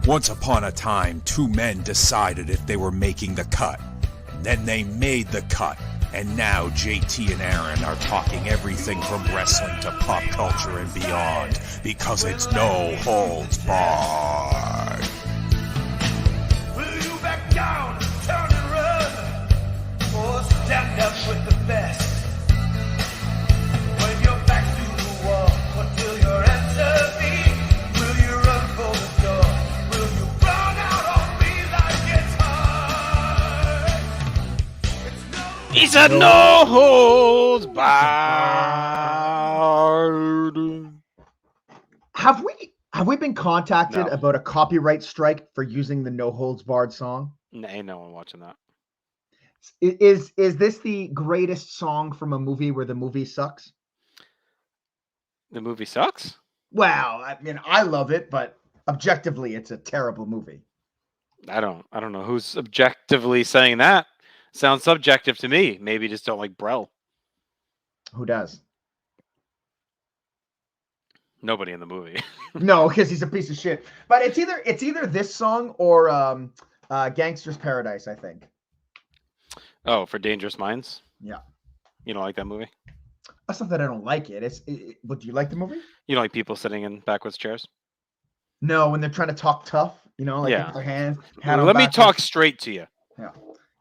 Once upon a time, two men decided if they were making the cut. Then they made the cut. And now JT and Aaron are talking everything from wrestling to pop culture and beyond, because it's no holds barred. Will you back down, turn and run, or stand up with the best? When you're back to the wall, what will your answer be? Will you run for the door? Will you run out on me like it's hard? It's no He said no holds barred. Have we been contacted No. about a copyright strike for using the No Holds Barred song? Ain't no one watching that. Is this the greatest song from a movie where the movie sucks? The movie sucks? Well, I mean, I love it, but objectively, it's a terrible movie. I don't know who's objectively saying that. Sounds subjective to me. Maybe just don't like Brel. Who does? Nobody in the movie. No, because he's a piece of shit. But it's either this song or Gangster's Paradise, I think. Oh, for Dangerous Minds? Yeah. You don't like that movie? That's not that I don't like it. But do you like the movie? You don't like people sitting in backwards chairs? No, when they're trying to talk tough, like Yeah. with their hands. Let me talk straight to you. Yeah.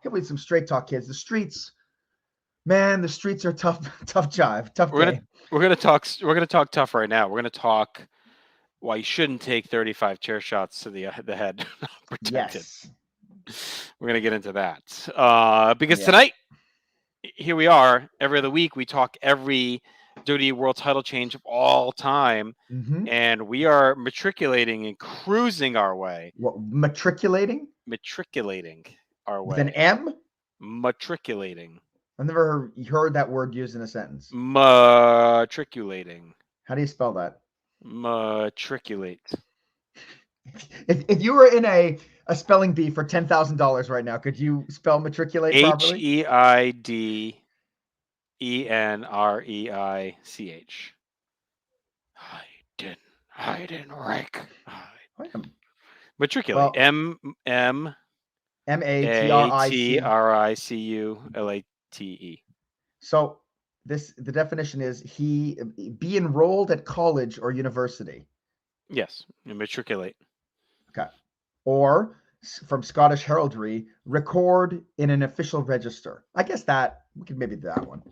Hit with some straight talk, kids. The streets, man, the streets are tough jive, tough game. We're gonna talk tough right now. We're gonna talk why you shouldn't take 35 chair shots to the head. Protected. Yes. We're gonna get into that because tonight, here we are. Every other week, we talk every WWE World Title change of all time, and we are matriculating and cruising our way. What, matriculating? Matriculating our way. With an M? Matriculating. I've never heard that word used in a sentence. Matriculating. How do you spell that? Matriculate. If you were in a spelling bee for $10,000 right now, could you spell matriculate properly? HEIDENREICH. Heidenreich. Matriculate. M-A-T-R-I-C. MATRICULATE. So the definition is be enrolled at college or university. Yes, matriculate. Okay. Or from Scottish heraldry, record in an official register. I guess that we could maybe do that one.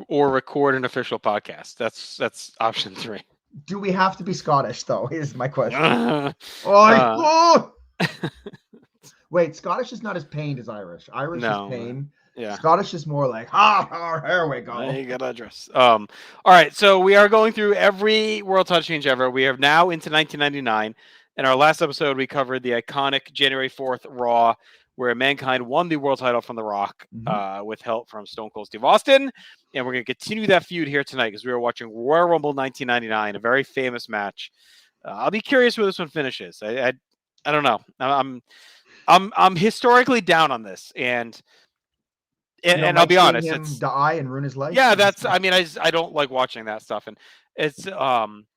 Or record an official podcast. That's option 3. Do we have to be Scottish though? Is my question. Wait, Scottish is not as pained as Irish. Irish is pain. Yeah. Scottish is more like, here we go. You got to address. All right, so we are going through every World Title change ever. We are now into 1999. In our last episode, we covered the iconic January 4th Raw, where Mankind won the World Title from The Rock with help from Stone Cold Steve Austin. And we're going to continue that feud here tonight because we are watching Royal Rumble 1999, a very famous match. I'll be curious where this one finishes. I don't know. I'm historically down on this, and I'll be honest, it's die and ruin his life. Yeah, I don't like watching that stuff, and it's Beyond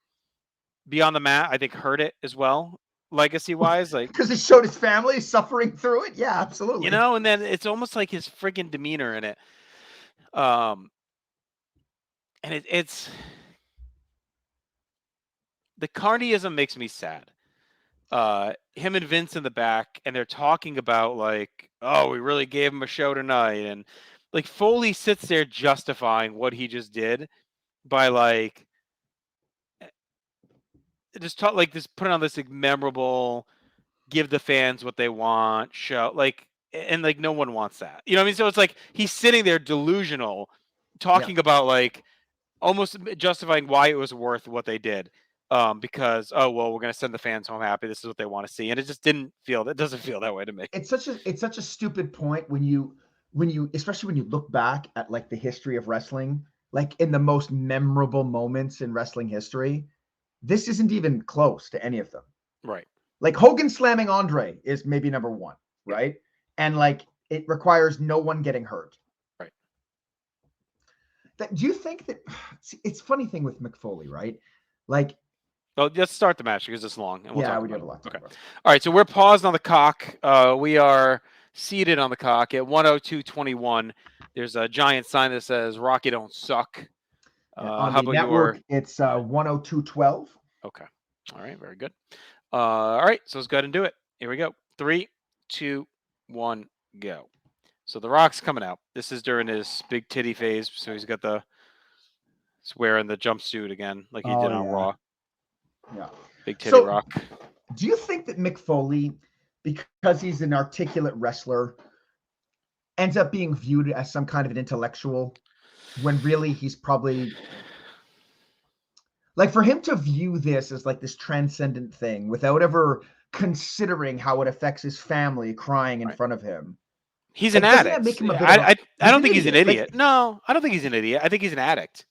the Mat. I think hurt it as well, legacy wise, like because it showed his family suffering through it. Yeah, absolutely. And then it's almost like his freaking demeanor in it, and it's the carnyism makes me sad. Him and Vince in the back, and they're talking about like, oh, we really gave him a show tonight, and like Foley sits there justifying what he just did by like just putting on this like, memorable, give the fans what they want show, like, and like no one wants that, you know what I mean? So it's like he's sitting there delusional, talking about like almost justifying why it was worth what they did. Because we're gonna send the fans home happy. This is what they want to see, and it just doesn't feel that way to me. It's such a stupid point when you especially when you look back at like the history of wrestling, like in the most memorable moments in wrestling history, this isn't even close to any of them. Right. Like Hogan slamming Andre is maybe number 1, right? And like it requires no one getting hurt. Right. Do you think that it's a funny thing with Mick Foley, right? Like Well, let's start the match because it's long. And we'll Yeah, talk we do about have a it. lot to talk Okay. about. All right. So we're paused on the cock. We are seated on the cock at 102.21. There's a giant sign that says "Rocky don't suck." And on How the about network, your? it's 102.12. Okay. All right. Very good. All right. So let's go ahead and do it. Here we go. 3, 2, 1, go. So the Rock's coming out. This is during his big titty phase. So he's wearing the jumpsuit again, like he did on Raw. Yeah. Big titty So, Rock. do you think that Mick Foley, because he's an articulate wrestler, ends up being viewed as some kind of an intellectual when really he's probably like, for him to view this as like this transcendent thing without ever considering how it affects his family crying in Right. front of him? He's Like, an doesn't that addict. make him a bit of a, I don't think he's an Like, idiot. No, I don't think he's an idiot. I think he's an addict.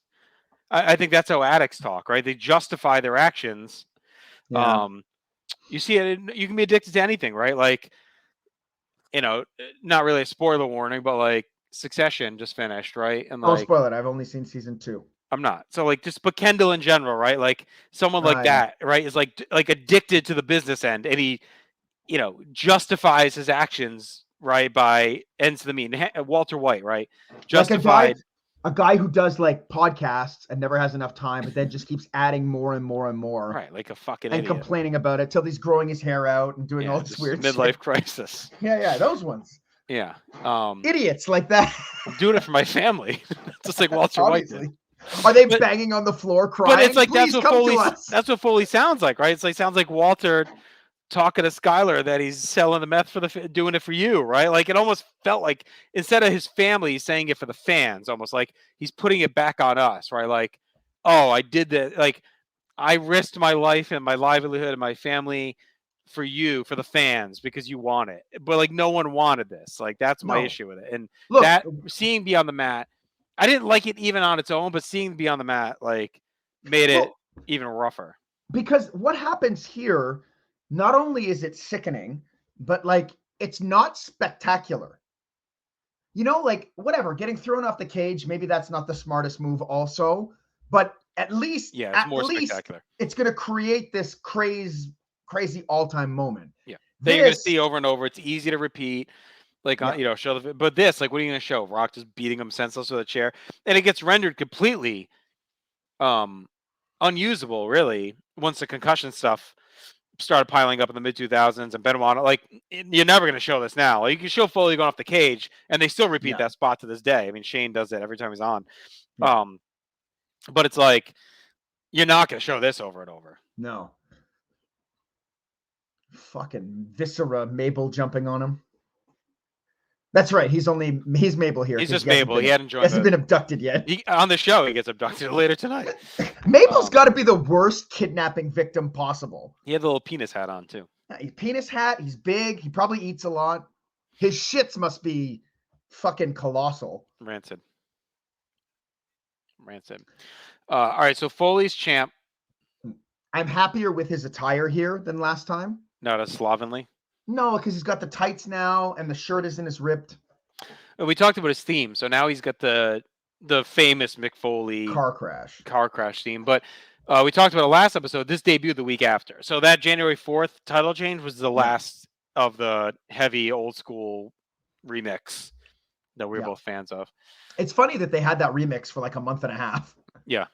I think that's how addicts talk, right? They justify their actions. yeah. You see it. You can be addicted to anything, right? Like, not really a spoiler warning, but like Succession just finished, right? And Oh, like, spoil it. I've only seen season 2. I'm not. So like, but Kendall in general, right? Like someone like Yeah. that, right? Is like addicted to the business end, and he, justifies his actions, right? By ends to the mean. Walter White, right? Justified. Like a guy who does like podcasts and never has enough time, but then just keeps adding more and more and more. Right, like a fucking and idiot. complaining about it till he's growing his hair out and doing all this weird midlife shit. crisis. Yeah, those ones. Yeah. Idiots like that. I'm doing it for my family. Just like Walter White did. Are they banging on the floor crying? But it's like Please that's what Foley sounds like, right? It's like sounds like Walter talking to Skylar that he's selling the meth doing it for you, right? Like it almost felt like instead of his family, he's saying it for the fans, almost like he's putting it back on us, right? Like, oh, I did that. Like I risked my life and my livelihood and my family for you, for the fans, because you want it. But like no one wanted this. Like that's my issue with it. And Look, that seeing Beyond the Mat, I didn't like it even on its own, but seeing Beyond the Mat like made it even rougher. Because what happens here, not only is it sickening, but like it's not spectacular. Like whatever, getting thrown off the cage, maybe that's not the smartest move also, but at least it's more spectacular. It's going to create this crazy all-time moment. Yeah. That you're going to see over and over. It's easy to repeat. Like, show the, but this, like, what are you going to show? Rock just beating him senseless with a chair. And it gets rendered completely unusable, really, once the concussion stuff started piling up in the mid-2000s and Benoit. Like, you're never going to show this now. Like, you can show Foley going off the cage, and they still repeat that spot to this day. I mean, Shane does it every time he's on. Yeah. But it's like, you're not going to show this over and over. No. Fucking Viscera, Mabel jumping on him. That's right. He's Mabel here. He's just Mabel. He hasn't been abducted yet. On the show, he gets abducted later tonight. Mabel's got to be the worst kidnapping victim possible. He had the little penis hat on, too. Penis hat. He's big. He probably eats a lot. His shits must be fucking colossal. Rancid. All right, so Foley's champ. I'm happier with his attire here than last time. Not as slovenly. No, because he's got the tights now, and the shirt isn't as ripped. We talked about his theme, so now he's got the famous Mick Foley car crash theme. But we talked about it last episode. This debuted the week after, so that January 4th title change was the last of the heavy old school remix that we were both fans of. It's funny that they had that remix for like a month and a half. Yeah.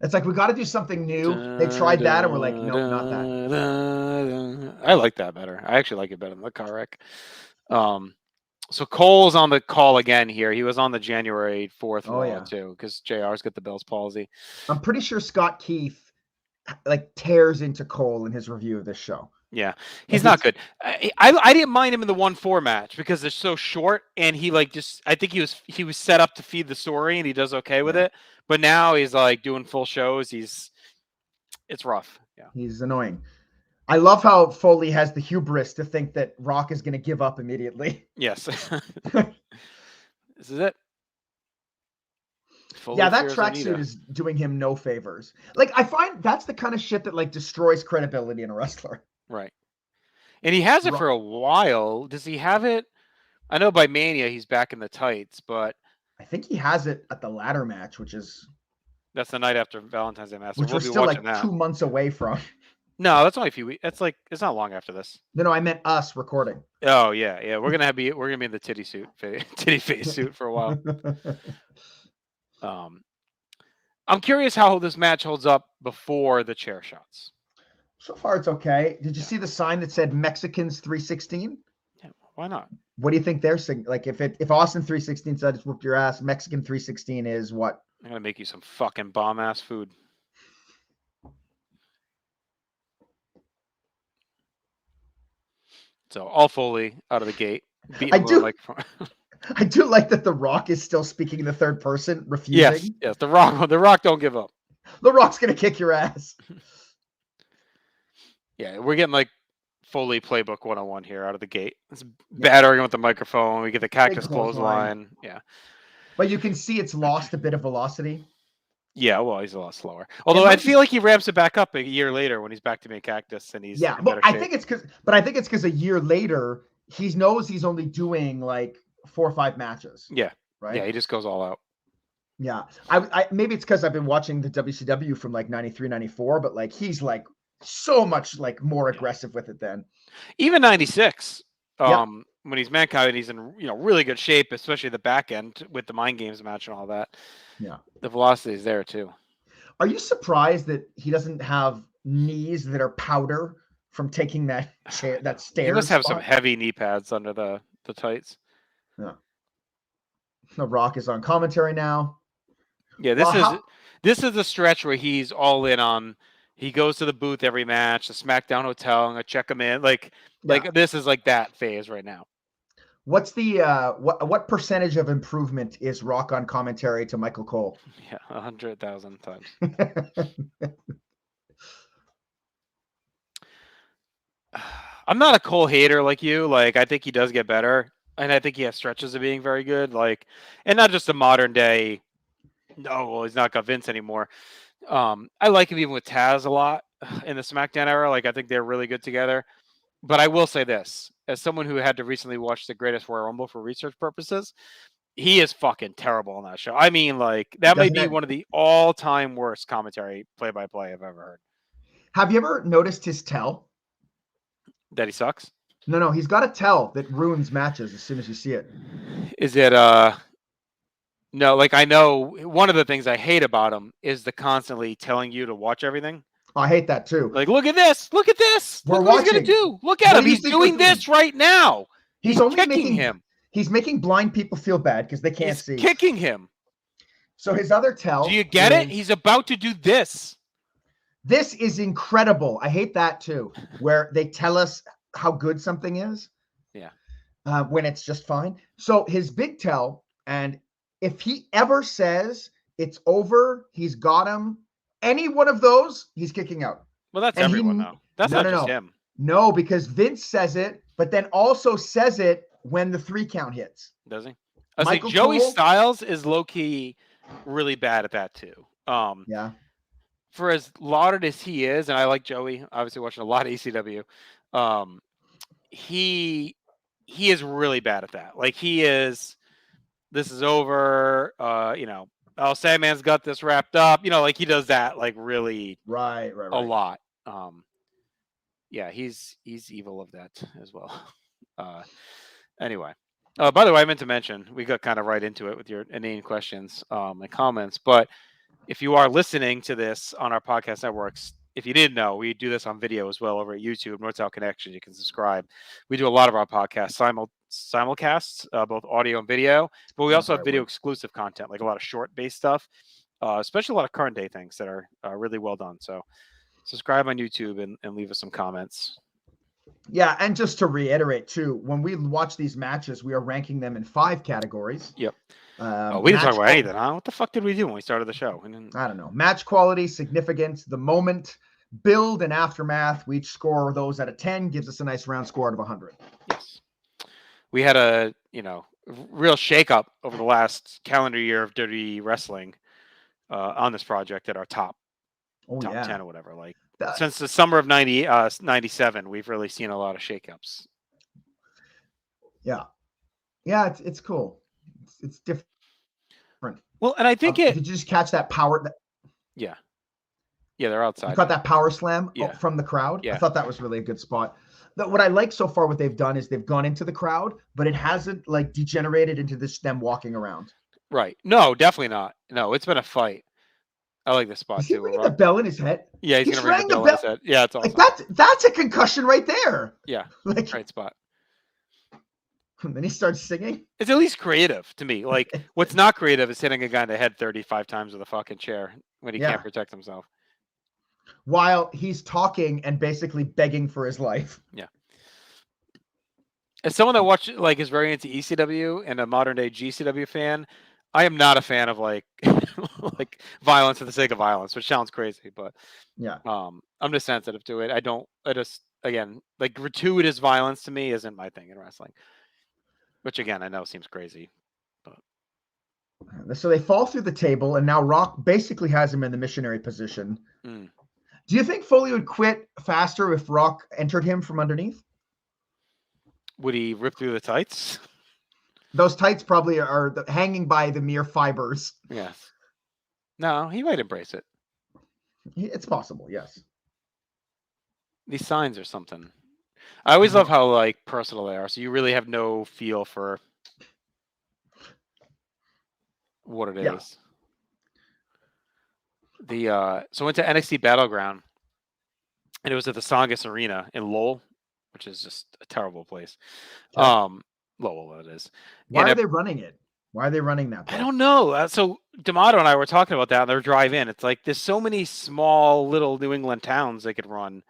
It's like, we got to do something new. They tried that, and we're like, no, not that. I like that better. I actually like it better than the car wreck. So Cole's on the call again here. He was on the January 4th Raw too, because JR's got the Bell's palsy. I'm pretty sure Scott Keith like tears into Cole in his review of this show. Yeah, he's not good. I didn't mind him in the 1-4 match because they're so short, and he like just I think he was set up to feed the story, and he does okay with it. But now he's like doing full shows. It's rough. Yeah, he's annoying. I love how Foley has the hubris to think that Rock is going to give up immediately. Yes, this is it. Foley that tracksuit is doing him no favors. Like, I find that's the kind of shit that like destroys credibility in a wrestler. Right. And he has it for a while. Does he have it? I know by Mania he's back in the tights, but I think he has it at the ladder match, which is that's the night after Valentine's Day Master. Which we're still like 2 months away from. No, that's only a few weeks. That's like it's not long after this. No, I meant us recording. Oh yeah. We're gonna be in the titty suit, titty face suit for a while. I'm curious how this match holds up before the chair shots. So far, it's okay. Did you see the sign that said Mexicans 316? Yeah, why not? What do you think they're saying? Like, if Austin 316 said it's whooped your ass, Mexican 316 is what? I'm gonna make you some fucking bomb ass food. So all Foley out of the gate. I do like that The Rock is still speaking in the third person, refusing. Yes. The Rock don't give up. The Rock's gonna kick your ass. Yeah, we're getting like Foley playbook 101 here out of the gate. It's battering with the microphone. We get the cactus clothesline. Yeah. But you can see it's lost a bit of velocity. Yeah, well, he's a lot slower. Although I feel like he ramps it back up a year later when he's back to being cactus and he's well, I think it's because a year later he knows he's only doing like 4 or 5 matches. Yeah. Right. Yeah, he just goes all out. Yeah. I maybe it's because I've been watching the WCW from like 93, 94, but like he's like so much like more aggressive with it then. Even 96. When he's Mankind, he's in really good shape, especially the back end with the Mind Games match and all that. Yeah. The velocity is there too. Are you surprised that he doesn't have knees that are powder from taking that stairs? He must have some heavy knee pads under the tights. Yeah. The Rock is on commentary now. Yeah, this is the stretch where he's all in on. He goes to the booth every match, the SmackDown hotel, and I check him in. Like this is like that phase right now. What's the what percentage of improvement is Rock on commentary to Michael Cole? Yeah, 100,000 times. I'm not a Cole hater like you. Like I think he does get better, and I think he has stretches of being very good. Like, and not just a modern day. No, well, he's not got Vince anymore. I like him even with Taz a lot in the SmackDown era. Like I think they're really good together. But I will say this, as someone who had to recently watch the Greatest Royal Rumble for research purposes, he is fucking terrible on that show. I mean, like that may be one of the all-time worst commentary play-by-play I've ever heard. Have you ever noticed his tell? That he sucks? No, he's got a tell that ruins matches as soon as you see it. Is it no, like I know one of the things I hate about him is the constantly telling you to watch everything. I hate that too. Like, look at this. Look at this. Look what he's going to do. Look at him. He's doing this right now. He's only kicking him. He's making blind people feel bad because they can't see. Kicking him. So his other tell. Do you get it? He's about to do this. This is incredible. I hate that too, where they tell us how good something is. Yeah. When it's just fine. So his big tell, and if he ever says it's over, he's got him. Any one of those, he's kicking out. Well, that's everyone though. That's not just him. No, because Vince says it, but then also says it when the 3 count hits. Does he? I was like, Joey Styles is low-key really bad at that too. Yeah. For as lauded as he is, and I like Joey, obviously watching a lot of ECW, he is really bad at that. Like he is, this is over, oh, Sandman's got this wrapped up. Like he does that like really right. a lot. Yeah, he's evil of that as well. Anyway. By the way, I meant to mention, we got kind of right into it with your inane questions and comments, but if you are listening to this on our podcast networks, if you didn't know, we do this on video as well over at YouTube, North South Connection. You can subscribe. We do a lot of our podcasts simulcasts, both audio and video, but we also have video exclusive content, like a lot of short-based stuff, especially a lot of current day things that are really well done. So subscribe on YouTube and leave us some comments. Yeah, and just to reiterate too, when we watch these matches, we are ranking them in 5 categories. Yep. We didn't talk about anything, huh? What the fuck did we do when we started the show? I don't know. Match quality, significance, the moment, build, and aftermath. We each score those out of 10, gives us a nice round score out of 100. Yes. We had a, real shakeup over the last calendar year of WWE wrestling on this project at our top 10 or whatever. Like since the summer of 97, we've really seen a lot of shakeups. Yeah. Yeah, it's cool. It's different. Well, and I think did you just catch that power? Yeah. Yeah, they're You outside. caught that power slam Yeah. from the crowd. Yeah. I thought that was really a good spot. What I like so far, what they've done is they've gone into the crowd, but it hasn't like degenerated into this them walking around. Right. No, definitely not. No, it's been a fight. I like this spot Is he too. ringing the bell in his head? Yeah, he's gonna ring the rang the bell in bell. his head. Yeah, it's awesome. Like that's a concussion right there. Yeah, Like, great spot. and then he starts singing. It's at least creative to me. Like, what's not creative is hitting a guy in the head 35 times with a fucking chair when he Yeah. can't protect himself. While he's talking and basically begging for his life. Yeah. As someone that watched like is very into ECW and a modern day GCW fan, I am not a fan of like like violence for the sake of violence, which sounds crazy, but Yeah. I'm just sensitive to it. I just again like gratuitous violence to me isn't my thing in wrestling. Which again I know seems crazy. So they fall through the table, and now Rock basically has him in the missionary position. Mm. Do you think Foley would quit faster if Rock entered him from underneath? Would he rip through the tights? Those tights probably are hanging by the mere fibers. Yes. No, he might embrace it. It's possible, yes. These signs or something. I always love how like personal they are, so you really have no feel for what it is. So I went to NXT Battleground, and it was at the Songus Arena in Lowell, which is just a terrible place. Okay. Lowell it is. Why And are they running it? Why are they running that? I don't know. So D'Amato and I were talking about that on their drive in. It's like there's so many small little New England towns they could run.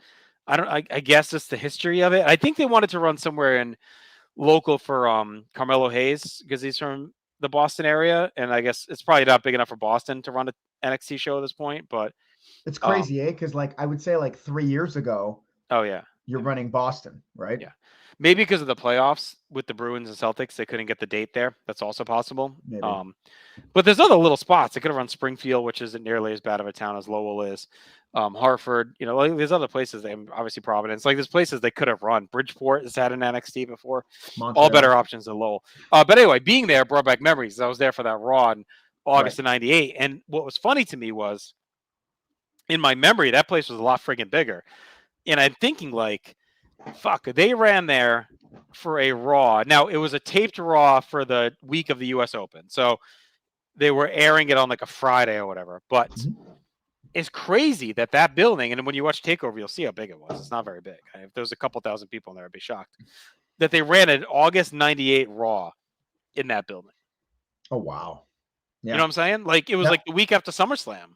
I guess it's the history of it. I think they wanted to run somewhere in local for Carmelo Hayes because he's from the Boston area, and I guess it's probably not big enough for Boston to run an NXT show at this point. But It's crazy, because like I would say like 3 years ago, oh yeah, you're running Boston, right? Yeah. Maybe because of the playoffs with the Bruins and Celtics, they couldn't get the date there. That's also possible. Maybe. But there's other little spots. They could have run Springfield, which isn't nearly as bad of a town as Lowell is. Hartford, like there's other places. Obviously Providence. Like there's places they could have run. Bridgeport has had an NXT before. Montreal. All better options than Lowell. But anyway, being there brought back memories. I was there for that Raw in August of '98, and what was funny to me was, in my memory, that place was a lot friggin' bigger. And I'm thinking like, fuck, they ran there for a Raw. Now, it was a taped Raw for the week of the U.S. Open. So they were airing it on like a Friday or whatever. But it's crazy that building, and when you watch TakeOver, you'll see how big it was. It's not very big. If there was a couple thousand people in there, I'd be shocked. That they ran an August 98 Raw in that building. Oh, wow. Yeah. You know what I'm saying? Like, it was like the week after SummerSlam.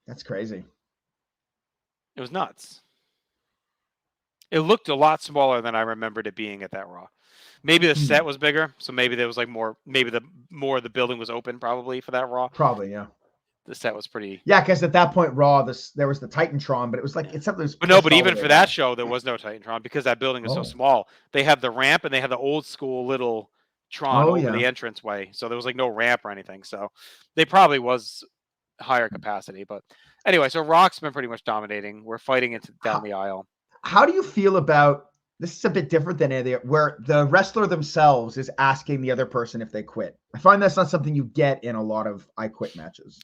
That's crazy. It was nuts. It looked a lot smaller than I remembered it being at that Raw. Maybe the set was bigger, so maybe there was like more. Maybe the building was open probably for that Raw. Probably, yeah. The set was pretty. Yeah, because at that point, Raw, there was the Titantron, but it was like it's something. But even for that show, there was no Titantron because that building was so small. They had the ramp and they had the old school little Tron over the entranceway, so there was like no ramp or anything. So they probably was higher capacity. But anyway, so Rock's been pretty much dominating. We're fighting it down the aisle. How do you feel about this? Is a bit different than any where the wrestler themselves is asking the other person if they quit. I find that's not something you get in a lot of I Quit matches.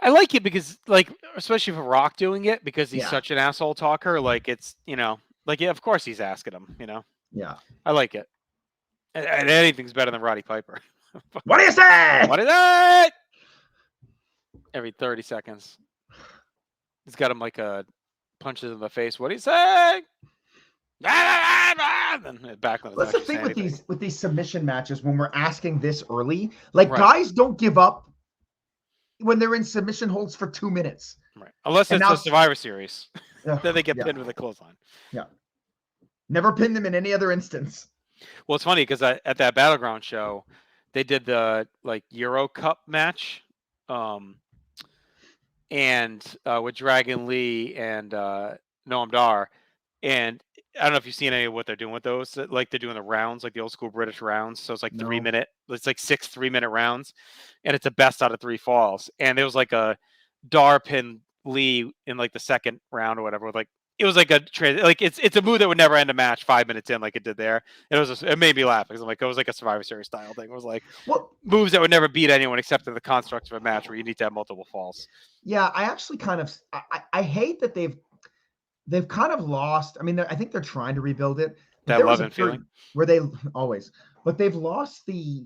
I like it because, like, especially for Rock doing it because he's such an asshole talker. Like, it's like of course he's asking him. Yeah, I like it. And anything's better than Roddy Piper. What do you say? What is it? Every 30 seconds, he's got him like punches in the face. What do you say? And back on That's the thing with these submission matches when we're asking this early. Like guys don't give up when they're in submission holds for 2 minutes. Right. Unless it's the Survivor Series. Then they get pinned with a clothesline. Yeah. Never pinned them in any other instance. Well, it's funny because at that Battleground show, they did the like Euro Cup match. And with Dragon Lee and Noam Dar. And I don't know if you've seen any of what they're doing with those. Like they're doing the rounds, like the old school British rounds. So it's like 3 minute. It's like 6 3-minute rounds, and it's a best out of 3 falls. And there was like a Dar pin Lee in like the second round or whatever with like it was like like it's a move that would never end a match 5 minutes in like it did there. It made me laugh because I'm like, it was like a Survivor Series style thing. It was like moves that would never beat anyone except in the construct of a match where you need to have multiple falls. Yeah, I actually kind of I hate that they've kind of lost. I mean, I think they're trying to rebuild it. That There was love a and feeling where they always, but they've lost the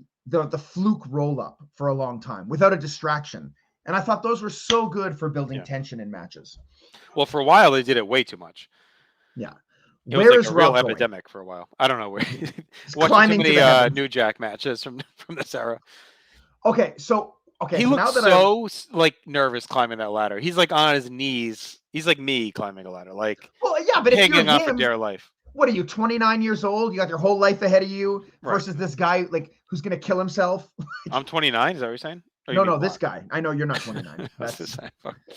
fluke roll up for a long time without a distraction. And I thought those were so good for building tension in matches. Well, for a while they did it way too much. Yeah. It was like a real epidemic for a while. I don't know where. Watching too many New Jack matches from this era. Okay, so he looks so like nervous climbing that ladder. He's like on his knees. He's like me climbing a ladder, like but if you're on for dear life. What are you, 29 years old? You got your whole life ahead of you versus this guy like who's gonna kill himself. I'm 29. Is that what you're saying? No, this guy. I know you're not 29.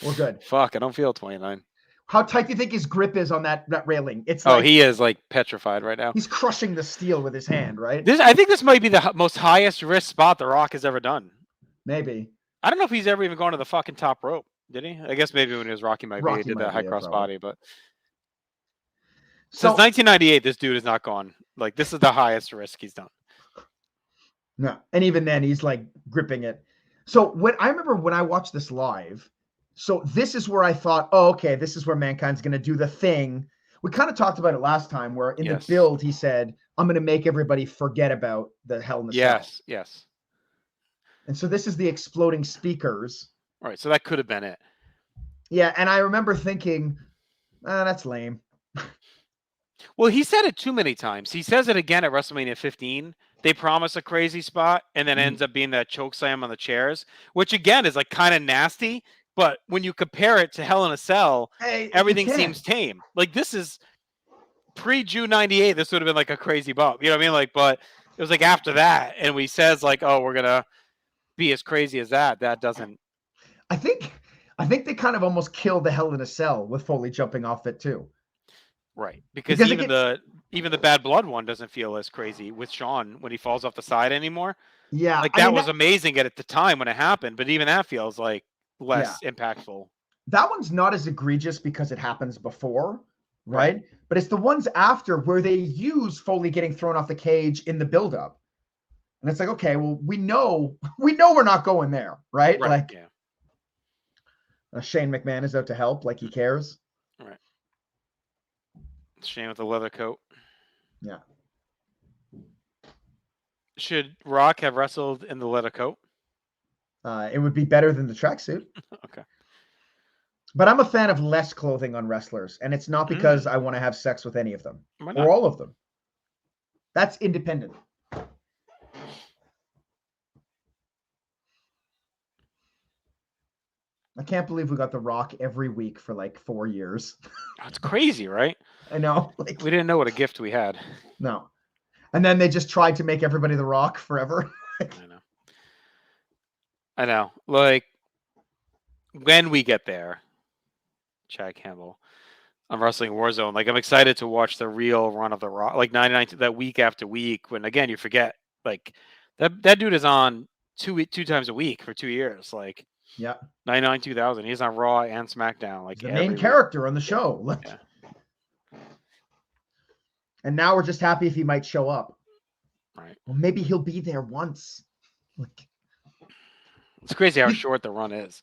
We're good. Fuck, I don't feel 29. How tight do you think his grip is on that railing? It's he is like petrified right now. He's crushing the steel with his hand, right? I think this might be the most highest risk spot The Rock has ever done. Maybe. I don't know if he's ever even gone to the fucking top rope. Did he? I guess maybe when he was Rocky he did that high cross body, but since 1998, this dude has not gone. Like, this is the highest risk he's done. No, and even then, he's like gripping it. So I remember when I watched this live, so this is where I thought, oh, okay, this is where Mankind's going to do the thing. We kind of talked about it last time where in the build, he said, I'm going to make everybody forget about the Hell in the Cell. Yes. And so this is the exploding speakers. All right, so that could have been it. Yeah, and I remember thinking, that's lame. Well, he said it too many times. He says it again at WrestleMania 15. They promise a crazy spot and then ends up being that choke slam on the chairs, which again is like kind of nasty. But when you compare it to Hell in a Cell, everything seems tame. Like, this is pre-June 98. This would have been like a crazy bump. You know what I mean? Like, but it was like after that. And we says like, oh, we're going to be as crazy as that. That doesn't. I think they kind of almost killed the Hell in a Cell with Foley jumping off it too. Right. Because even the Bad Blood one doesn't feel as crazy with Shawn when he falls off the side anymore. Yeah. Like that was amazing at the time when it happened, but even that feels like less impactful. That one's not as egregious because it happens before, right? But it's the ones after where they use Foley getting thrown off the cage in the buildup. And it's like, okay, well, we know we're not going there, right? Like, Shane McMahon is out to help, like he cares. Right. Shane with the leather coat. Yeah. Should Rock have wrestled in the leather coat? It would be better than the tracksuit. Okay. But I'm a fan of less clothing on wrestlers, and it's not because I want to have sex with any of them or all of them. That's independent. I can't believe we got The Rock every week for like 4 years. That's crazy, right? I know. Like, we didn't know what a gift we had. No. And then they just tried to make everybody The Rock forever. I know. Like, when we get there, Chad Campbell, on Wrestling Warzone, like, I'm excited to watch the real run of The Rock, like 99, that week after week, when, again, you forget, like, that dude is on two times a week for 2 years. Like, 99, 2000. He's on Raw and SmackDown. Like, the main character on the show. Like, and now we're just happy if he might show up. Right. Well, maybe he'll be there once. Like, it's crazy how short the run is.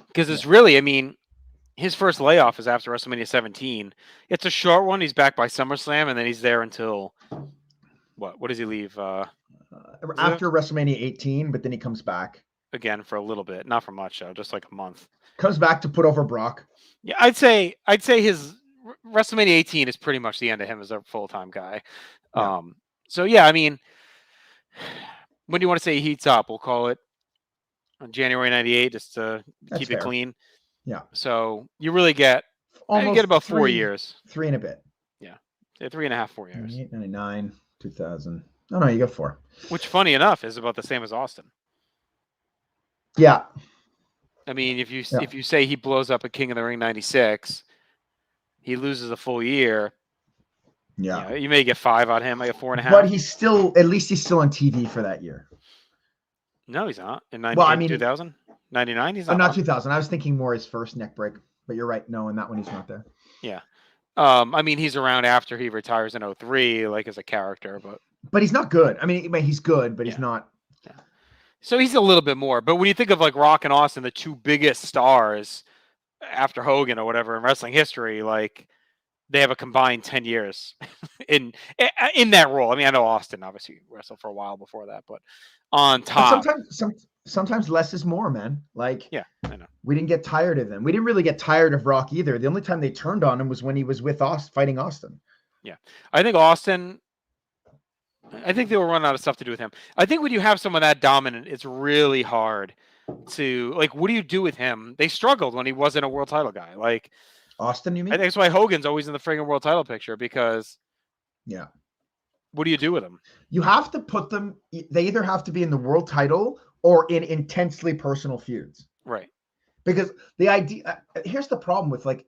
Because it's really, I mean, his first layoff is after WrestleMania 17. It's a short one. He's back by SummerSlam, and then he's there until what? What does he leave? After WrestleMania 18, but then he comes back again for a little bit, not for much though, just like a month. Comes back to put over Brock. Yeah, I'd say his WrestleMania 18 is pretty much the end of him as a full-time guy. Yeah. So yeah, I mean, when do you want to say he heats up? We'll call it on January 98 just to keep it clean. Yeah. So you really get about 4 years. 3 and a bit. Yeah. 3.5, 4 years. 98, 99, 2000. No, you got 4. Which, funny enough, is about the same as Austin. Yeah. I mean, if you say he blows up at King of the Ring 96, he loses a full year. Yeah. You may get 5 on him, I get 4.5. But he's still on TV for that year. No, he's not. In 2000? 99, he's not. Not 2000. I was thinking more his first neck break. But you're right. No, in that one he's not there. Yeah. I mean, he's around after he retires in 03, like as a character, But he's not good. I mean, he's good, but he's Yeah. not. so he's a little bit more. But when you think of like Rock and Austin, the two biggest stars after Hogan or whatever in wrestling history, like they have a combined 10 years in that role. I mean, I know Austin obviously wrestled for a while before that, but on But top, sometimes less is more, man. Like, yeah, I know. we didn't get tired of him. We didn't really get tired of Rock either. The only time they turned on him was when he was with us fighting Austin. I think Austin. I think they were running out of stuff to do with him. I think when you have someone that dominant, it's really hard to like. What do you do with him? They struggled when he wasn't a world title guy. Like Austin, you I mean? think that's why Hogan's always in the friggin' world title picture because Yeah. what do you do with him? You have to put them. They either have to be in the world title or in intensely personal feuds. Right. Because the idea here's the problem with like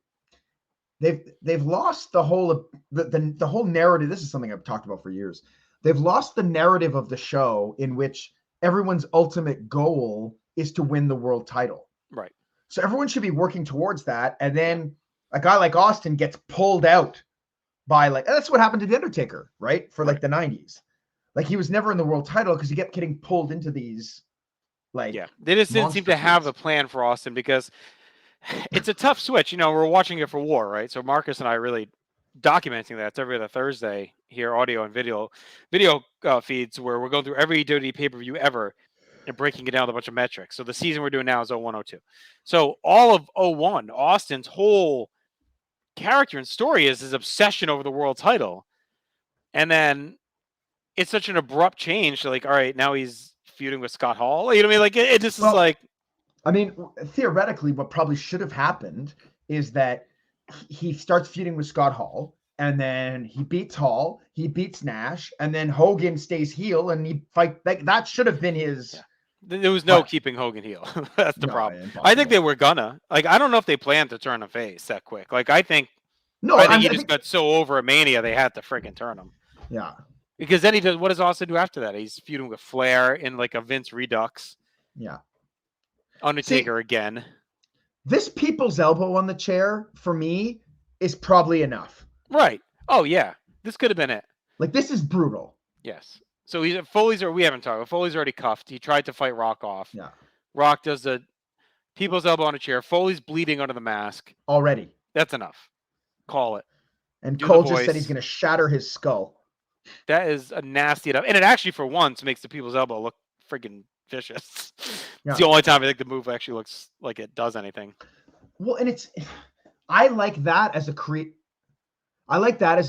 they've lost the whole the whole narrative. This is something I've talked about for years. They've lost the narrative of the show in which everyone's ultimate goal is to win the world title. Right. So everyone should be working towards that. And then a guy like Austin gets pulled out by like that's what happened to The Undertaker, right? For like the 90s. Like he was never in the world title because he kept getting pulled into these like They just didn't seem to have feuds. a plan for Austin because it's a tough switch. You know, we're watching it for War, right? So Marcus and I really documenting that. It's every other Thursday here, audio and video feeds where we're going through every WWE pay-per-view ever and breaking it down with a bunch of metrics. So the season we're doing now is 0102. So all of 01, Austin's whole character and story is his obsession over the world title. And then it's such an abrupt change to like, all right, now he's feuding with Scott Hall. You know what I mean? Like it just is like I mean, theoretically, what probably should have happened is that he starts feuding with Scott Hall, and then he beats Hall, he beats Nash, and then Hogan stays heel, and he fight. Like that should have been his. Yeah. There was no keeping Hogan heel. That's the problem. Impossible. I think they were gonna. Like, I don't know if they planned to turn him face that quick. Like, I think he just got so over a Mania they had to freaking turn him. Yeah. Because then he does. What does Austin do after that? He's feuding with Flair in like a Vince Redux. Yeah. Undertaker again. This people's elbow on the chair for me is probably enough. Right. Oh yeah. This could have been it. Like this is brutal. Yes. So Foley's we haven't talked about. Foley's already cuffed. He tried to fight Rock off. Yeah. Rock does the people's elbow on a chair. Foley's bleeding under the mask. Already. That's enough. Call it. And Cole just said he's going to shatter his skull. That is a nasty enough. And it actually, for once, makes the people's elbow look freaking vicious. Yeah. It's the only time I think the move actually looks like it does anything. Well, and I like that as a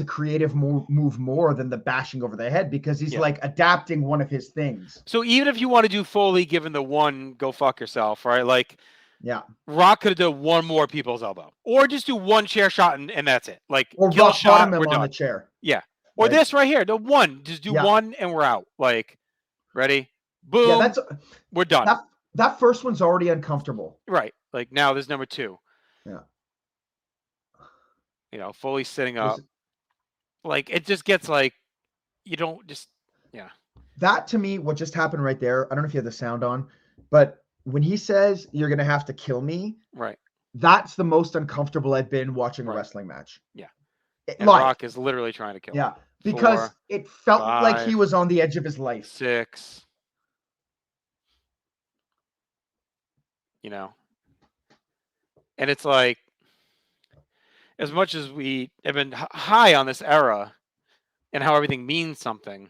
creative move more than the bashing over the head because he's like adapting one of his things. So even if you want to do Foley, given the one, go fuck yourself, right? Like, yeah, Rock could have done one more people's elbow, or just do one chair shot and that's it. Like, or kill Rock shot, him we're on done. the chair. Yeah, or right. this right here, the one, just do one and we're out. Like, ready? Boom. Yeah, we're done. That first one's already uncomfortable. Right. Like now, there's number 2. Yeah. You know, Foley sitting up. Like it just gets like you don't just That to me, what just happened right there. I don't know if you have the sound on, but when he says you're gonna have to kill me, right? That's the most uncomfortable I've been watching a wrestling match. Yeah, and live. Rock is literally trying to kill him. Yeah, because 4, it felt 5, like he was on the edge of his life. 6. You know, and it's like, as much as we have been high on this era and how everything means something,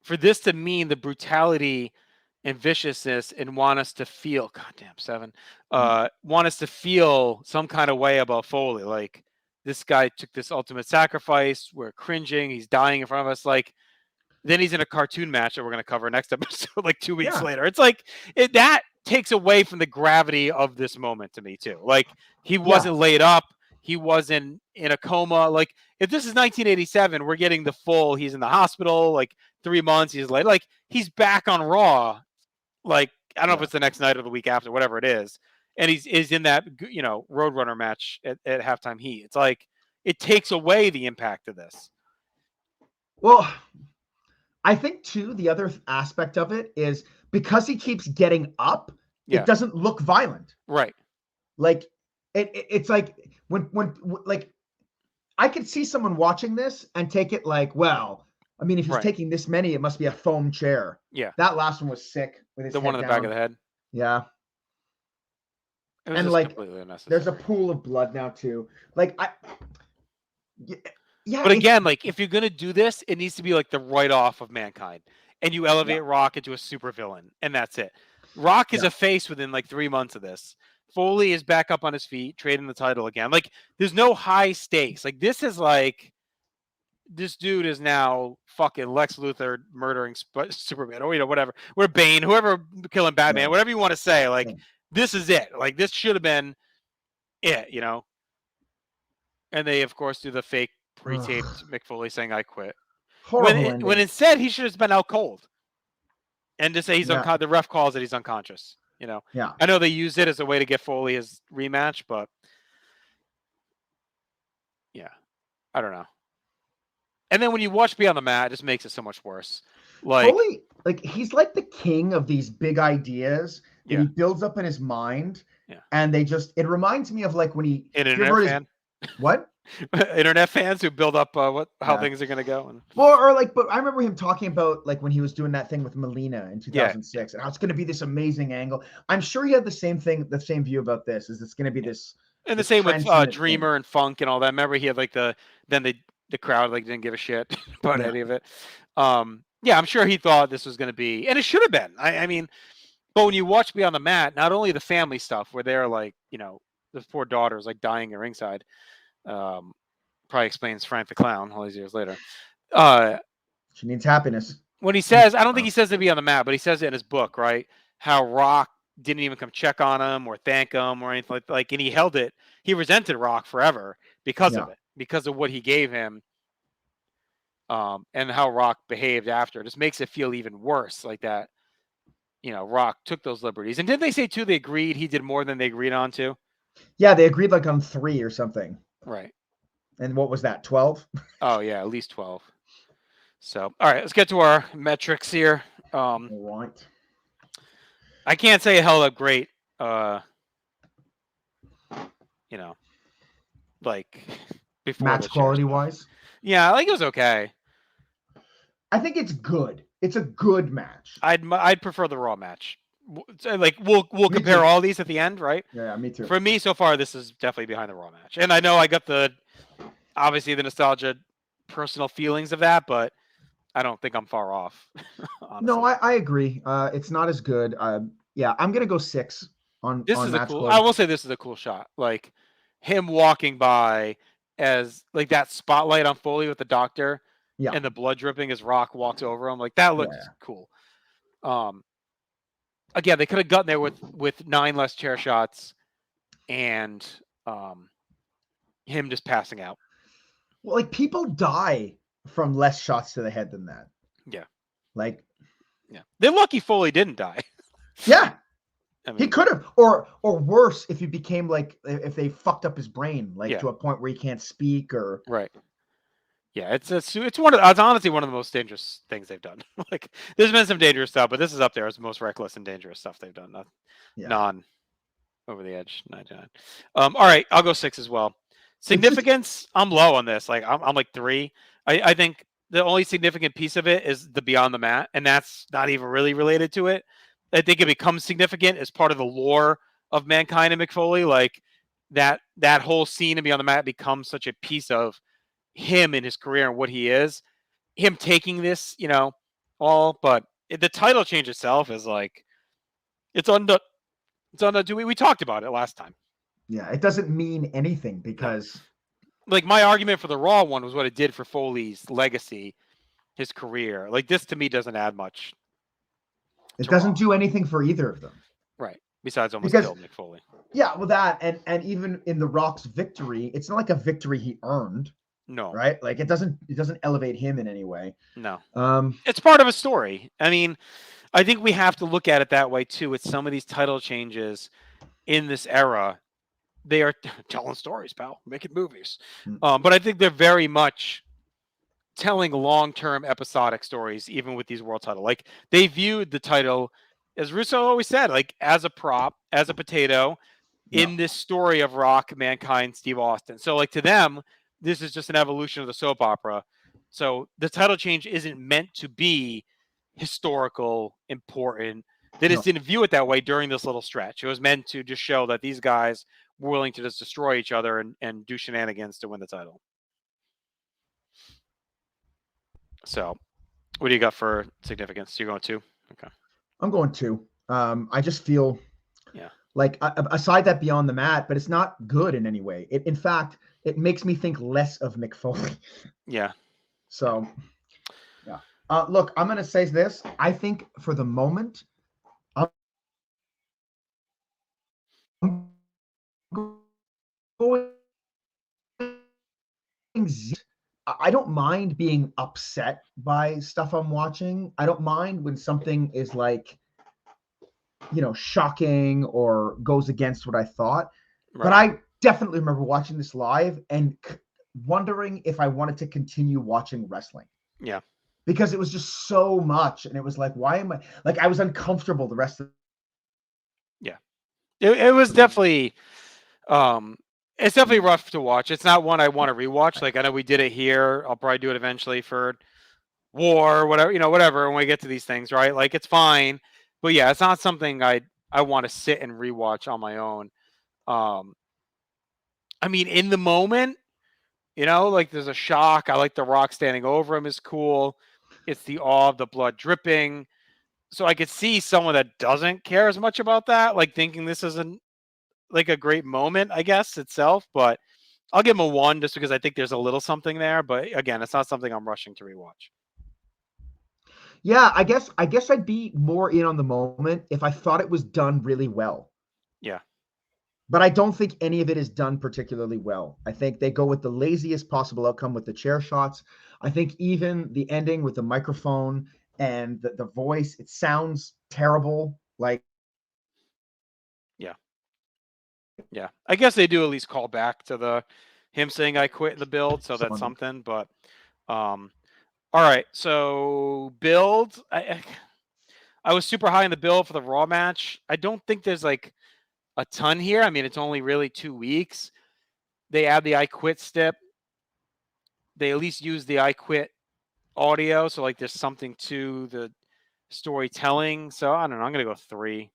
for this to mean the brutality and viciousness and want us to feel, goddamn 7, want us to feel some kind of way about Foley. Like, this guy took this ultimate sacrifice. We're cringing. He's dying in front of us. Like, then he's in a cartoon match that we're going to cover next episode, like 2 weeks later. It's like that takes away from the gravity of this moment to me too. Like he wasn't laid up. He wasn't in a coma. Like if this is 1987, we're getting the full, he's in the hospital, like 3 months, he's late. Like he's back on Raw. Like, I don't know if it's the next night or the week after, whatever it is. And he's in that, you know, Roadrunner match at halftime heat. It's like, it takes away the impact of this. Well, I think too, the other aspect of it is because he keeps getting up, it doesn't look violent. Right. Like It's like like I could see someone watching this and take it like, well, I mean, if he's Right. taking this many, it must be a foam chair. Yeah. That last one was sick with his The head one in the down. back of the head. Yeah. It was And just like completely unnecessary. there's a pool of blood now too. Like yeah, But again, like if you're gonna do this, it needs to be like the write-off of Mankind, and you elevate Yeah. Rock into a supervillain, and that's it. Rock is Yeah. a face within like 3 months of this. Foley is back up on his feet, trading the title again. Like there's no high stakes. Like this is like this dude is now fucking Lex Luthor murdering Superman, or whatever. We're Bane, whoever killing Batman, Yeah. whatever you want to say. Like Yeah. this is it. Like this should have been it. And they of course do the fake pre-taped Mick Foley saying "I quit." Horrible When ending. instead he should have been out cold and to say he's Yeah. the ref calls that he's unconscious. Yeah. I know they used it as a way to get Foley his rematch, but yeah, I don't know. And then when you watch Beyond the Mat, it just makes it so much worse. Like, Foley, like he's like the king of these big ideas that Yeah. he builds up in his mind. Yeah. And it reminds me of like when he internet fan, what? internet fans who build up how Yeah. things are gonna go. Well, or like, but I remember him talking about like when he was doing that thing with Melina in 2006, and how it's going to be this amazing angle. I'm sure he had the same view about this. Is it's going to be this? And the this same with transcendent Dreamer and Funk and all that. Remember, he had like the crowd like didn't give a shit about Yeah. any of it. Yeah, I'm sure he thought this was going to be, and it should have been. I mean, but when you watch Beyond the Mat, not only the family stuff where they're like, the poor daughter's like dying at ringside. Probably explains Frank the Clown all these years later. She needs happiness. When he says, I don't think he says to be on the mat, but he says it in his book, right? How Rock didn't even come check on him or thank him or anything like, and he held it. He resented Rock forever because of it, because of what he gave him, and how Rock behaved after. It just makes it feel even worse, like that. Rock took those liberties, and didn't they say too? They agreed he did more than they agreed on too. Yeah, they agreed like on 3 or something. Right. And what was that? 12? Oh yeah, at least 12. So, all right, let's get to our metrics here. All right. I can't say it held up great. Like before Match quality wise. Yeah, like it was okay. I think it's good. It's a good match. I'd prefer the Raw match. Like we'll compare too. all these at the end, right? Yeah, me too. For me, so far, this is definitely behind the Raw match, and I know I got obviously the nostalgia, personal feelings of that, but I don't think I'm far off. No, I agree. It's not as good. Yeah, I'm gonna go 6 on. This on is match a cool. quality. I will say this is a cool shot. Like him walking by as like that spotlight on Foley with the doctor, Yeah. and the blood dripping as Rock walks over him. Like that looks cool. Again, they could have gotten there with 9 less chair shots, and him just passing out. Well, like people die from less shots to the head than that. Yeah. Like. Yeah. They're lucky Foley didn't die. Yeah. I mean, he could have, or worse, if he became like if they fucked up his brain, like to a point where he can't speak or. Right. Yeah, it's honestly one of the most dangerous things they've done. Like, there's been some dangerous stuff, but this is up there as the most reckless and dangerous stuff they've done. Non over the edge 99. All right, I'll go 6 as well. Significance, I'm low on this. Like I'm like 3. I think the only significant piece of it is the Beyond the Mat, and that's not even really related to it. I think it becomes significant as part of the lore of Mankind and Mick Foley. Like that whole scene in Beyond the Mat becomes such a piece of him in his career and what he is. Him taking this, all, but the title change itself is like it's undone. We talked about it last time. Yeah, it doesn't mean anything because like my argument for the Raw one was what it did for Foley's legacy, his career. Like this to me doesn't add much. It doesn't do anything for either of them. Right. Besides almost killed Mick Foley. Yeah, well that and even in The Rock's victory, it's not like a victory he earned. No. Right? Like it doesn't elevate him in any way. No. It's part of a story. I mean, I think we have to look at it that way too. With some of these title changes in this era, they are telling stories, pal, making movies. But I think they're very much telling long-term episodic stories, even with these world title. Like they viewed the title, as Russo always said, like as a prop, as a potato. in this story of Rock, Mankind, Steve Austin. So like to them, this is just an evolution of the soap opera. So the title change isn't meant to be historical, important. They just didn't view it that way during this little stretch. It was meant to just show that these guys were willing to just destroy each other and do shenanigans to win the title. So what do you got for significance? You're going 2? Okay. I'm going 2. I just feel Yeah. like aside that Beyond the Mat, but it's not good in any way. In fact, it makes me think less of Mick Foley. Yeah. So, yeah. Look, I'm going to say this. I think for the moment, I'm going. I don't mind being upset by stuff I'm watching. I don't mind when something is like, shocking or goes against what I thought. Right. But I definitely remember watching this live and wondering if I wanted to continue watching wrestling. Yeah. Because it was just so much. And it was like, why am I like, I was uncomfortable the rest of Yeah. It was definitely, it's definitely rough to watch. It's not one I want to rewatch. Like I know we did it here. I'll probably do it eventually for War, whatever, whatever. When we get to these things, right? Like it's fine, but yeah, it's not something I want to sit and rewatch on my own. I mean, in the moment, like there's a shock. I like the Rock standing over him is cool. It's the awe of the blood dripping. So I could see someone that doesn't care as much about that, like thinking this isn't like a great moment, I guess itself. But I'll give him a 1 just because I think there's a little something there. But again, it's not something I'm rushing to rewatch. Yeah, I guess I'd be more in on the moment if I thought it was done really well. Yeah. But I don't think any of it is done particularly well. I think they go with the laziest possible outcome with the chair shots. I think even the ending with the microphone and the voice, it sounds terrible. Like, Yeah. I guess they do at least call back to him saying I quit in the build, so that's something. But all right. So build. I was super high in the build for the Raw match. I don't think there's like a ton here. I mean, it's only really 2 weeks. They add the I quit step. They at least use the I quit audio. So like there's something to the storytelling. So I don't know. I'm going to go 3.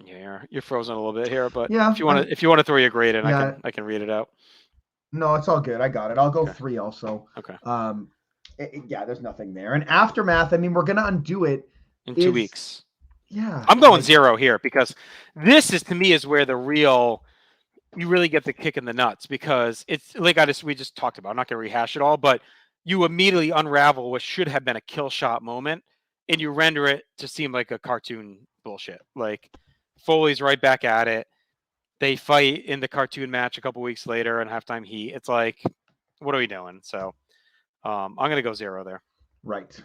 Yeah, you're frozen a little bit here, but yeah, if you want to throw your grade in, yeah. I can read it out. No, it's all good. I got it. I'll go Okay. 3 also. Okay. Yeah, there's nothing there. And Aftermath, I mean, we're gonna undo it in 2 weeks. Yeah, I'm going 0 here because this is to me is where you really get the kick in the nuts because it's like we just talked about. I'm not going to rehash it all, but you immediately unravel what should have been a kill shot moment and you render it to seem like a cartoon bullshit. Like Foley's right back at it. They fight in the cartoon match a couple weeks later and halftime heat. It's like, what are we doing? So I'm going to go 0 there. Right.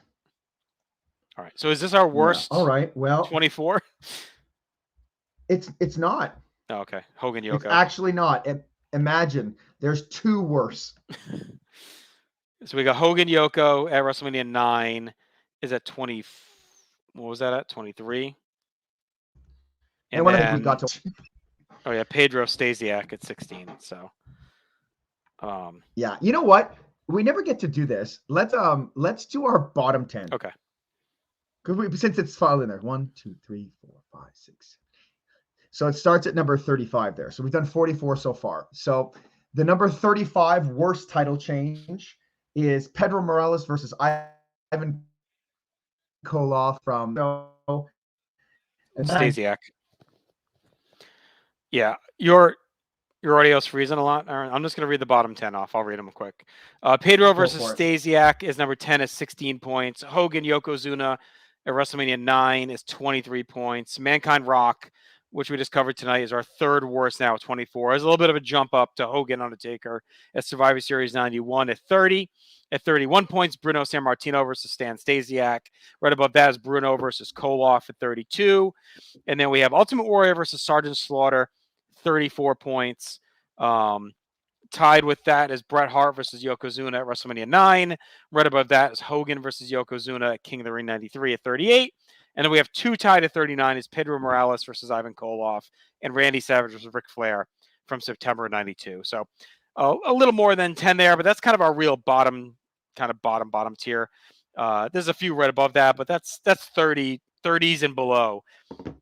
All right. So is this our worst? Yeah. All right. Well, 24? It's not. Oh, okay. Hogan Yoko. It's actually not. Imagine there's 2 worse. So we got Hogan Yoko at WrestleMania 9 is at 20. What was that at? 23. And when I think we got to. Oh yeah, Pedro Stasiak at 16. So. Yeah. You know what? We never get to do this. Let's do our bottom 10. Okay. Since it's following there. 1, 2, 3, 4, 5, 6. So it starts at number 35 there. So we've done 44 so far. So the number 35 worst title change is Pedro Morales versus Ivan Koloff from Stasiak. Yeah, your audio's freezing a lot. Aaron. I'm just going to read the bottom 10 off. I'll read them quick. Pedro versus Stasiak is number 10 at 16 points. Hogan Yokozuna at WrestleMania 9 is 23 points. Mankind Rock, which we just covered tonight, is our 3rd worst now at 24. There's a little bit of a jump up to Hogan Undertaker at Survivor Series 91 at 30. At 31 points, Bruno Sammartino versus Stan Stasiak. Right above that is Bruno versus Koloff at 32. And then we have Ultimate Warrior versus Sergeant Slaughter, 34 points. Tied with that is Bret Hart versus Yokozuna at WrestleMania 9. Right above that is Hogan versus Yokozuna at King of the Ring 93 at 38. And then we have two tied at 39 is Pedro Morales versus Ivan Koloff and Randy Savage versus Ric Flair from September 92. So a little more than 10 there, but that's kind of our real bottom tier. There's a few right above that, but that's 30s and below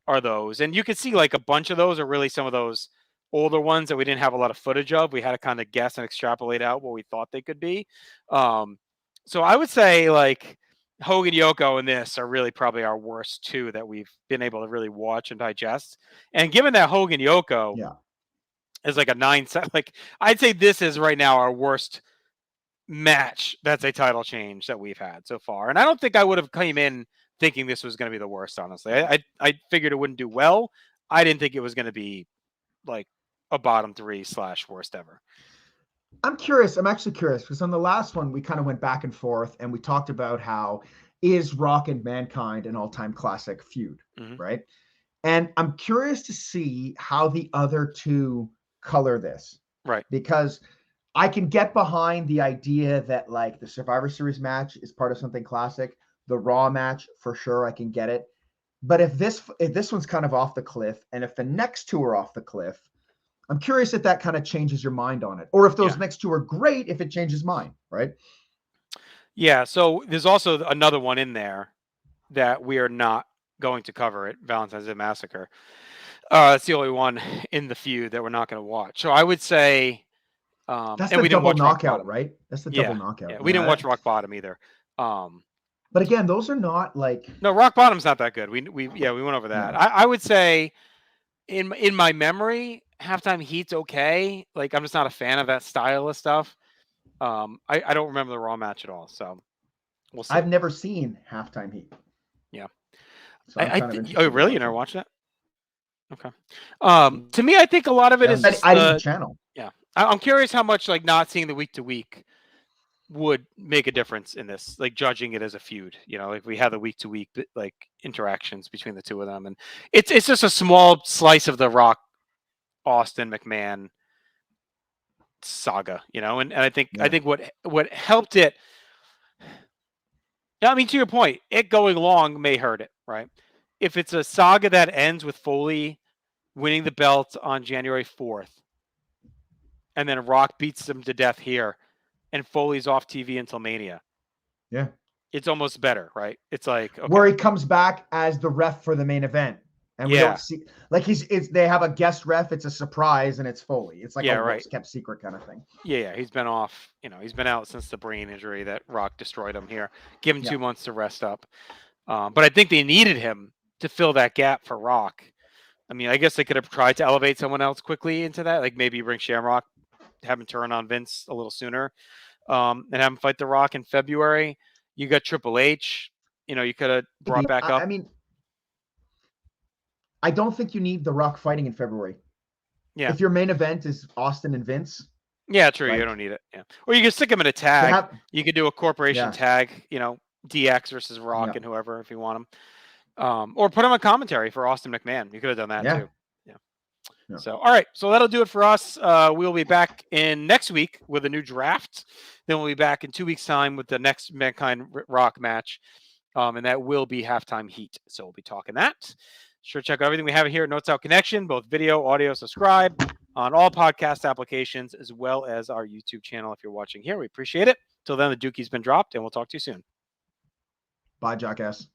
are those. And you can see like a bunch of those are really some of those older ones that we didn't have a lot of footage of. We had to kind of guess and extrapolate out what we thought they could be. So I would say like Hogan, Yoko, and this are really probably our worst two that we've been able to really watch and digest. And given that Hogan Yoko Yeah. is like a 9-set, like I'd say this is right now our worst match that's a title change that we've had so far. And I don't think I would have came in thinking this was going to be the worst, honestly. I figured it wouldn't do well. I didn't think it was going to be like a bottom 3/worst ever. I'm curious. I'm actually curious because on the last one, we kind of went back and forth and we talked about how is Rock and Mankind an all-time classic feud, right? And I'm curious to see how the other two color this. Right. Because I can get behind the idea that like the Survivor Series match is part of something classic. The Raw match, for sure, I can get it. But if this one's kind of off the cliff, and if the next two are off the cliff, I'm curious if that kind of changes your mind on it, or if those next two are great, if it changes mine, right? Yeah. So there's also another one in there that we are not going to cover at Valentine's Day Massacre. It's the only one in the feud that we're not going to watch. So I would say that's and the we didn't double watch Rock knockout, Bottom. right? That's the double knockout. Yeah. We didn't watch Rock Bottom either. But again, those are not like no, Rock Bottom's not that good. We went over that. No. I would say in my memory, Halftime Heat's okay. Like I'm just not a fan of that style of stuff. I don't remember the Raw match at all, so we'll see. I've never seen Halftime Heat. Yeah. So oh, really? You never watched that? Okay. To me, I think a lot of it is I didn't channel. Yeah. I'm curious how much like not seeing the week to week would make a difference in this, like judging it as a feud. You know, like we have the week to week like interactions between the two of them, and it's just a small slice of the Rock, Austin, McMahon saga. You know, and I think what helped it. I mean, to your point, it going long may hurt it, right? If it's a saga that ends with Foley winning the belt on January 4th, and then Rock beats him to death here, and Foley's off TV until Mania. Yeah. It's almost better, right? It's like okay. Where he comes back as the ref for the main event. And we don't see like they have a guest ref, it's a surprise, and it's Foley. It's like a kept secret kind of thing. Yeah, he's been off, he's been out since the brain injury that Rock destroyed him here. Give him 2 months to rest up. But I think they needed him to fill that gap for Rock. I mean, I guess they could have tried to elevate someone else quickly into that, like maybe bring Shamrock, have him turn on Vince a little sooner, and have him fight The Rock in February. You got Triple H. You could have brought back up. I mean, I don't think you need The Rock fighting in February. Yeah. If your main event is Austin and Vince. Yeah, true. You don't need it. Yeah. Or you can stick him in a tag. You could do a corporation tag, DX versus Rock and whoever if you want him. Or put him on commentary for Austin McMahon. You could have done that too. Yeah. So, all right. So that'll do it for us. We'll be back in next week with a new draft. Then we'll be back in 2 weeks' time with the next Mankind Rock match. And that will be Halftime Heat. So we'll be talking that. Sure, check out everything we have here at Notes Out Connection, both video, audio, subscribe on all podcast applications, as well as our YouTube channel if you're watching here. We appreciate it. Till then, the Dookie's been dropped, and we'll talk to you soon. Bye, jackass.